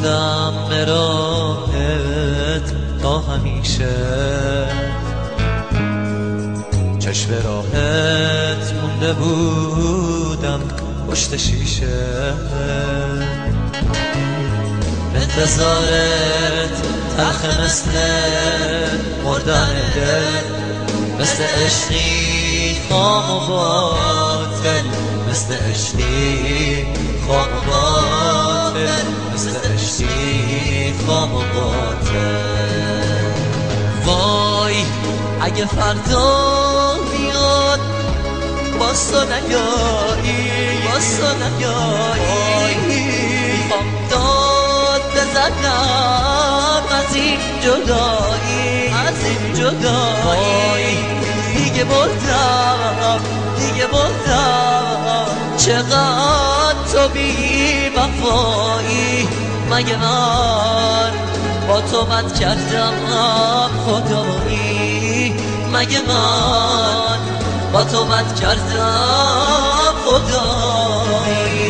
بودم به راهت تا همیشه، چشم راهت مونده بودم پشت شیشه، به انتظارت تلخ مثل مردن دل، مثل عشقی خام و باطل، مثل عشقی خام و باطل، مثل عشقی خام و باطل. وای اگه فردا بیاد باز تو نیایی، باز تو نیایی، میخوام داد بزنم از این جدایی، از این جدایی. دیگه بردم، دیگه بردم، چقدر تو بی وفایی. مگه من با تو بد کردم خدایی، مگه من با تو بد کردم خدایی.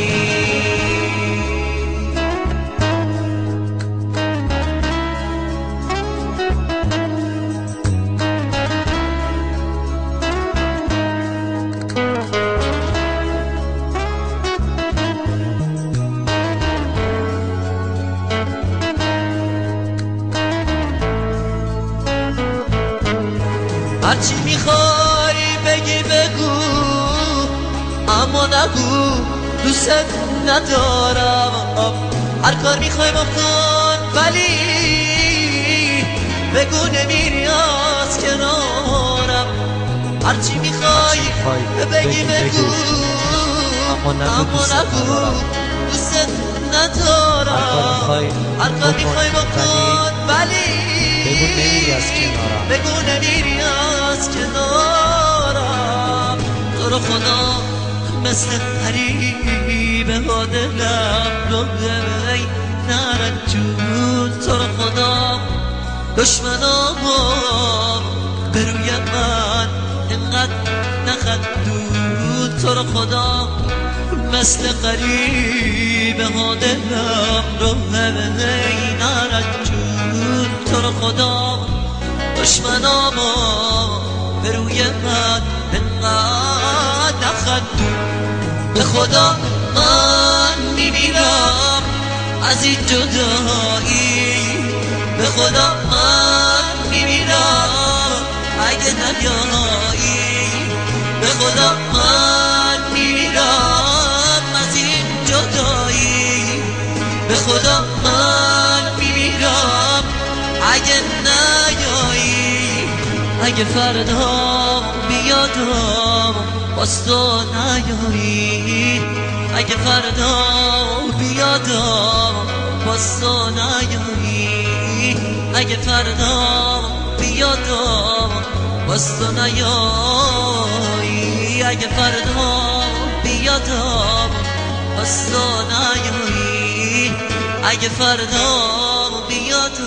هرچی میخوای بگی بگو، اما نگو دوست ندارم. هر کار میخوای بکن ولی بگو نمیری از کنارم. هرچی میخوای بگی بگو، اما نگو دوست ندارم. هر کار میخوای بکن ولی بگو نمیری از کنارم، بگو نمیری از کنارم. تو رو خدا مثل غریبه ها دلم رو ای نرنجون. تو رو خدا دشمنامو به روی من اینقدر نخندون. تو رو خدا مثل غریبه ها دلم رو ای نرنجون. تو رو خدا دشمنامو به روی من اینقدر نخندون. به خدا من میمیرم از این جدایی، به خدا من میمیرم اگه نیایی، به خدا من میمیرم از این جدایی، به خدا من میمیرم اگه نیایی. اگه فردا بیادم باز تو نیایی، اگه فردا بیادم باز تو نیایی، اگه فردا بیادم باز تو نیایی، اگه فردا بیادم باز تو نیایی، اگه فردا بیادم